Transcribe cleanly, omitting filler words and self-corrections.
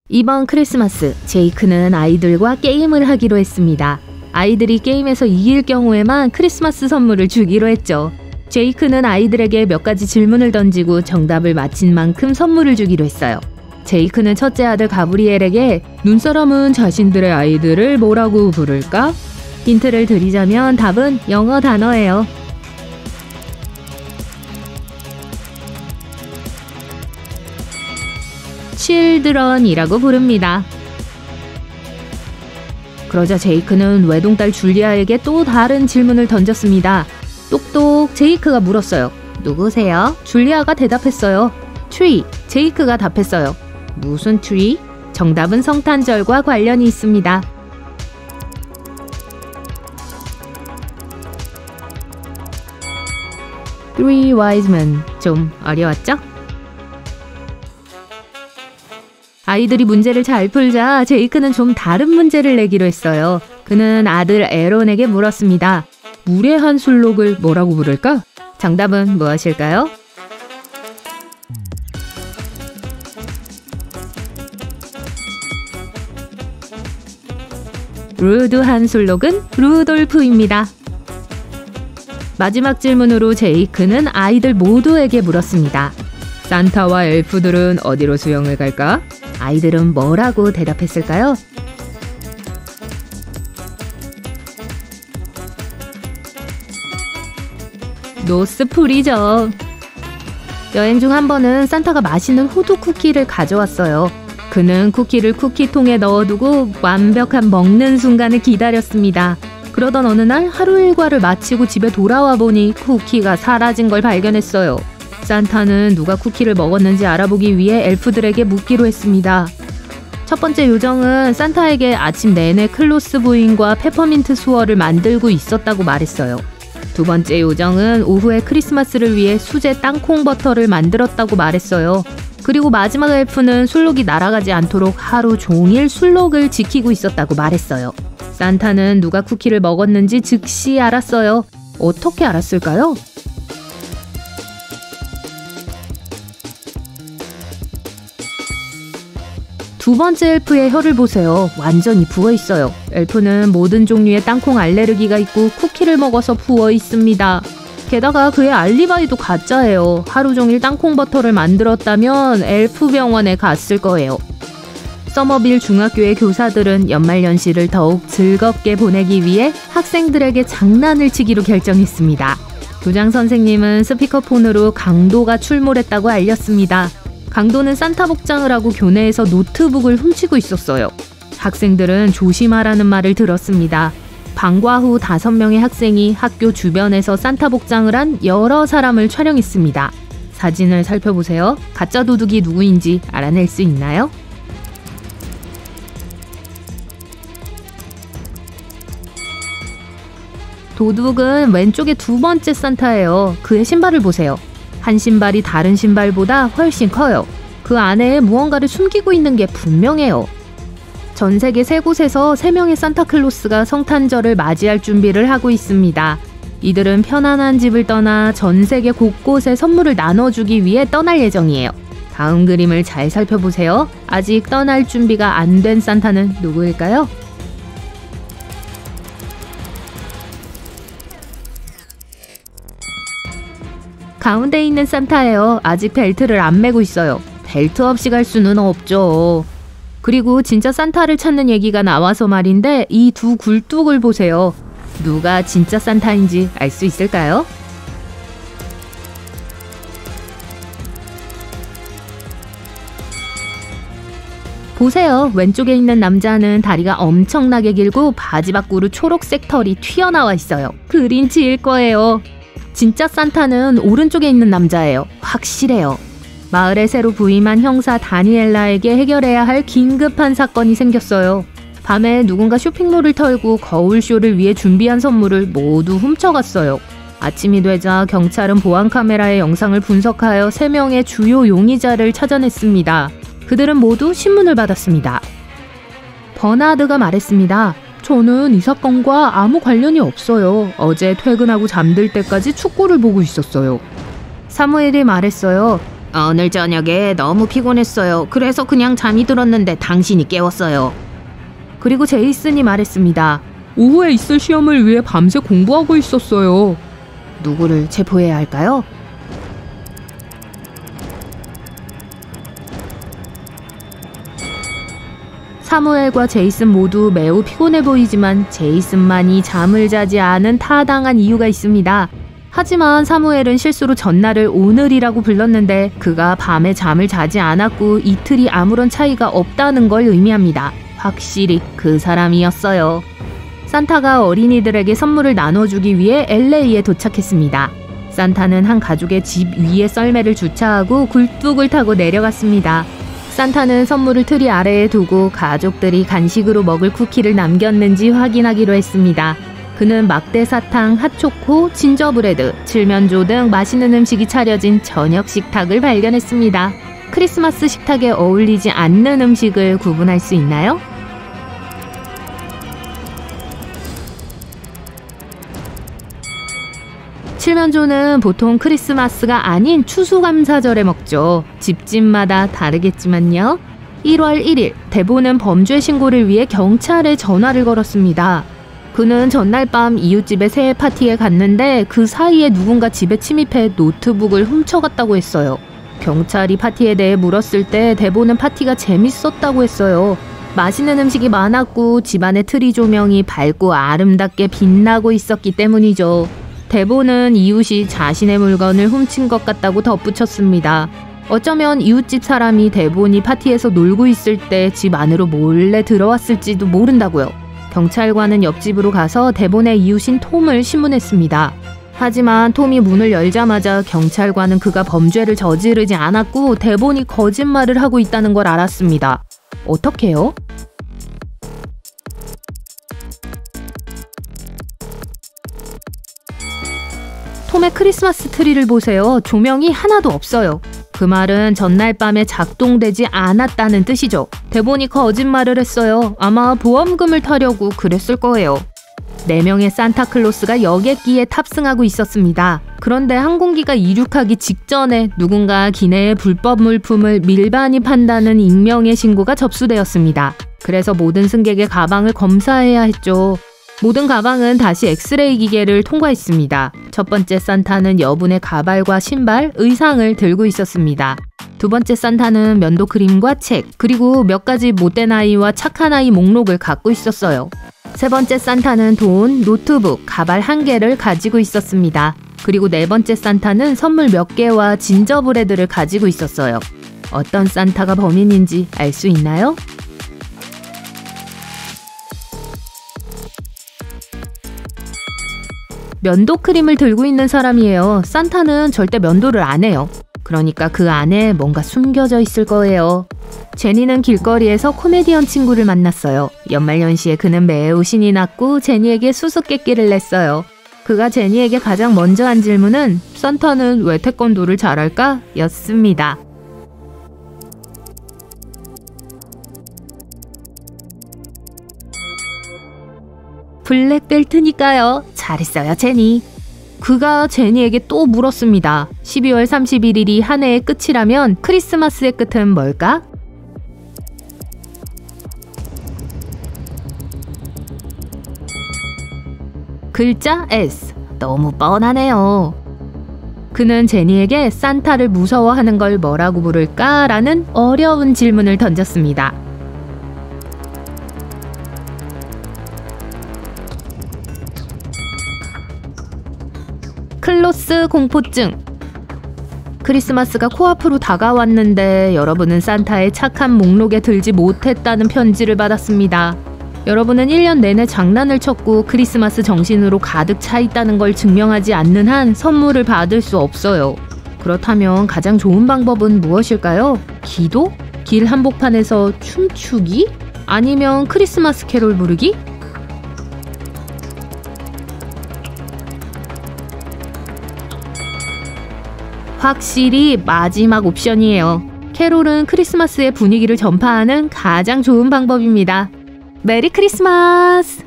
이번 크리스마스 제이크는 아이들과 게임을 하기로 했습니다. 아이들이 게임에서 이길 경우에만 크리스마스 선물을 주기로 했죠. 제이크는 아이들에게 몇 가지 질문을 던지고 정답을 맞힌 만큼 선물을 주기로 했어요. 제이크는 첫째 아들 가브리엘에게 눈사람은 자신들의 아이들을 뭐라고 부를까? 힌트를 드리자면 답은 영어 단어예요. children이라고 부릅니다. 그러자 제이크는 외동딸 줄리아에게 또 다른 질문을 던졌습니다. 똑똑 제이크가 물었어요. 누구세요? 줄리아가 대답했어요. tree. 제이크가 답했어요. 무슨 tree? 정답은 성탄절과 관련이 있습니다. Three wise men. 좀 어려웠죠? 아이들이 문제를 잘 풀자 제이크는 좀 다른 문제를 내기로 했어요. 그는 아들 에론에게 물었습니다. 무례한 술록을 뭐라고 부를까? 정답은 무엇일까요? 루드한 술록은 루돌프입니다. 마지막 질문으로 제이크는 아이들 모두에게 물었습니다. 산타와 엘프들은 어디로 수영을 갈까? 아이들은 뭐라고 대답했을까요? 노스풀이죠. 여행 중 한 번은 산타가 맛있는 호두 쿠키를 가져왔어요. 그는 쿠키를 쿠키통에 넣어두고 완벽한 먹는 순간을 기다렸습니다. 그러던 어느 날 하루 일과를 마치고 집에 돌아와 보니 쿠키가 사라진 걸 발견했어요. 산타는 누가 쿠키를 먹었는지 알아보기 위해 엘프들에게 묻기로 했습니다. 첫 번째 요정은 산타에게 아침 내내 클로스 부인과 페퍼민트 수어를 만들고 있었다고 말했어요. 두 번째 요정은 오후에 크리스마스를 위해 수제 땅콩 버터를 만들었다고 말했어요. 그리고 마지막 엘프는 술록이 날아가지 않도록 하루 종일 술록을 지키고 있었다고 말했어요. 산타는 누가 쿠키를 먹었는지 즉시 알았어요. 어떻게 알았을까요? 두 번째 엘프의 혀를 보세요. 완전히 부어있어요. 엘프는 모든 종류의 땅콩 알레르기가 있고 쿠키를 먹어서 부어있습니다. 게다가 그의 알리바이도 가짜예요. 하루 종일 땅콩 버터를 만들었다면 엘프 병원에 갔을 거예요. 서머빌 중학교의 교사들은 연말연시를 더욱 즐겁게 보내기 위해 학생들에게 장난을 치기로 결정했습니다. 교장 선생님은 스피커폰으로 강도가 출몰했다고 알렸습니다. 강도는 산타 복장을 하고 교내에서 노트북을 훔치고 있었어요. 학생들은 조심하라는 말을 들었습니다. 방과 후 5명의 학생이 학교 주변에서 산타 복장을 한 여러 사람을 촬영했습니다. 사진을 살펴보세요. 가짜 도둑이 누구인지 알아낼 수 있나요? 도둑은 왼쪽의 두 번째 산타예요. 그의 신발을 보세요. 한 신발이 다른 신발보다 훨씬 커요. 그 안에 무언가를 숨기고 있는 게 분명해요. 전 세계 3곳에서 3명의 산타클로스가 성탄절을 맞이할 준비를 하고 있습니다. 이들은 편안한 집을 떠나 전 세계 곳곳에 선물을 나눠주기 위해 떠날 예정이에요. 다음 그림을 잘 살펴보세요. 아직 떠날 준비가 안 된 산타는 누구일까요? 가운데 있는 산타예요. 아직 벨트를 안 매고 있어요. 벨트 없이 갈 수는 없죠. 그리고 진짜 산타를 찾는 얘기가 나와서 말인데 이 두 굴뚝을 보세요. 누가 진짜 산타인지 알 수 있을까요? 보세요. 왼쪽에 있는 남자는 다리가 엄청나게 길고 바지 밖으로 초록색 털이 튀어나와 있어요. 그린치일 거예요. 진짜 산타는 오른쪽에 있는 남자예요. 확실해요. 마을에 새로 부임한 형사 다니엘라에게 해결해야 할 긴급한 사건이 생겼어요. 밤에 누군가 쇼핑몰을 털고 거울쇼를 위해 준비한 선물을 모두 훔쳐갔어요. 아침이 되자 경찰은 보안카메라의 영상을 분석하여 3명의 주요 용의자를 찾아냈습니다. 그들은 모두 신문을 받았습니다. 버나드가 말했습니다. 저는 이 사건과 아무 관련이 없어요. 어제 퇴근하고 잠들 때까지 축구를 보고 있었어요. 사무엘이 말했어요. 오늘 저녁에 너무 피곤했어요. 그래서 그냥 잠이 들었는데 당신이 깨웠어요. 그리고 제이슨이 말했습니다. 오후에 있을 시험을 위해 밤새 공부하고 있었어요. 누구를 체포해야 할까요? 사무엘과 제이슨 모두 매우 피곤해 보이지만 제이슨만이 잠을 자지 않은 타당한 이유가 있습니다. 하지만 사무엘은 실수로 전날을 오늘이라고 불렀는데 그가 밤에 잠을 자지 않았고 이틀이 아무런 차이가 없다는 걸 의미합니다. 확실히 그 사람이었어요. 산타가 어린이들에게 선물을 나눠주기 위해 LA에 도착했습니다. 산타는 한 가족의 집 위에 썰매를 주차하고 굴뚝을 타고 내려갔습니다. 산타는 선물을 트리 아래에 두고 가족들이 간식으로 먹을 쿠키를 남겼는지 확인하기로 했습니다. 그는 막대 사탕, 핫초코, 진저브레드, 칠면조 등 맛있는 음식이 차려진 저녁 식탁을 발견했습니다. 크리스마스 식탁에 어울리지 않는 음식을 구분할 수 있나요? 칠면조는 보통 크리스마스가 아닌 추수감사절에 먹죠. 집집마다 다르겠지만요. 1월 1일 대보는 범죄 신고를 위해 경찰에 전화를 걸었습니다. 그는 전날 밤 이웃집의 새해 파티에 갔는데 그 사이에 누군가 집에 침입해 노트북을 훔쳐갔다고 했어요. 경찰이 파티에 대해 물었을 때 대보는 파티가 재밌었다고 했어요. 맛있는 음식이 많았고 집안의 트리 조명이 밝고 아름답게 빛나고 있었기 때문이죠. 대보는 이웃이 자신의 물건을 훔친 것 같다고 덧붙였습니다. 어쩌면 이웃집 사람이 대본이 파티에서 놀고 있을 때 집 안으로 몰래 들어왔을지도 모른다고요. 경찰관은 옆집으로 가서 대본의 이웃인 톰을 신문했습니다. 하지만 톰이 문을 열자마자 경찰관은 그가 범죄를 저지르지 않았고 대본이 거짓말을 하고 있다는 걸 알았습니다. 어떻게요? 톰의 크리스마스 트리를 보세요. 조명이 하나도 없어요. 그 말은 전날 밤에 작동되지 않았다는 뜻이죠. 대본이 거짓말을 했어요. 아마 보험금을 타려고 그랬을 거예요. 4명의 산타클로스가 여객기에 탑승하고 있었습니다. 그런데 항공기가 이륙하기 직전에 누군가 기내의 불법 물품을 밀반입한다는 익명의 신고가 접수되었습니다. 그래서 모든 승객의 가방을 검사해야 했죠. 모든 가방은 다시 엑스레이 기계를 통과했습니다. 첫 번째 산타는 여분의 가발과 신발, 의상을 들고 있었습니다. 두 번째 산타는 면도 크림과 책, 그리고 몇 가지 못된 아이와 착한 아이 목록을 갖고 있었어요. 세 번째 산타는 돈, 노트북, 가발 1개를 가지고 있었습니다. 그리고 네 번째 산타는 선물 몇 개와 진저브레드를 가지고 있었어요. 어떤 산타가 범인인지 알 수 있나요? 면도 크림을 들고 있는 사람이에요. 산타는 절대 면도를 안 해요. 그러니까 그 안에 뭔가 숨겨져 있을 거예요. 제니는 길거리에서 코미디언 친구를 만났어요. 연말연시에 그는 매우 신이 났고 제니에게 수수께끼를 냈어요. 그가 제니에게 가장 먼저 한 질문은 산타는 왜 태권도를 잘할까? 였습니다. 블랙벨트니까요. 잘했어요, 제니. 그가 제니에게 또 물었습니다. 12월 31일이 한 해의 끝이라면 크리스마스의 끝은 뭘까? 글자 S. 너무 뻔하네요. 그는 제니에게 산타를 무서워하는 걸 뭐라고 부를까? 라는 어려운 질문을 던졌습니다. 클로스 공포증. 크리스마스가 코앞으로 다가왔는데 여러분은 산타의 착한 목록에 들지 못했다는 편지를 받았습니다. 여러분은 1년 내내 장난을 쳤고 크리스마스 정신으로 가득 차 있다는 걸 증명하지 않는 한 선물을 받을 수 없어요. 그렇다면 가장 좋은 방법은 무엇일까요? 기도? 길 한복판에서 춤추기? 아니면 크리스마스 캐롤 부르기? 확실히 마지막 옵션이에요. 캐롤은 크리스마스의 분위기를 전파하는 가장 좋은 방법입니다. 메리 크리스마스!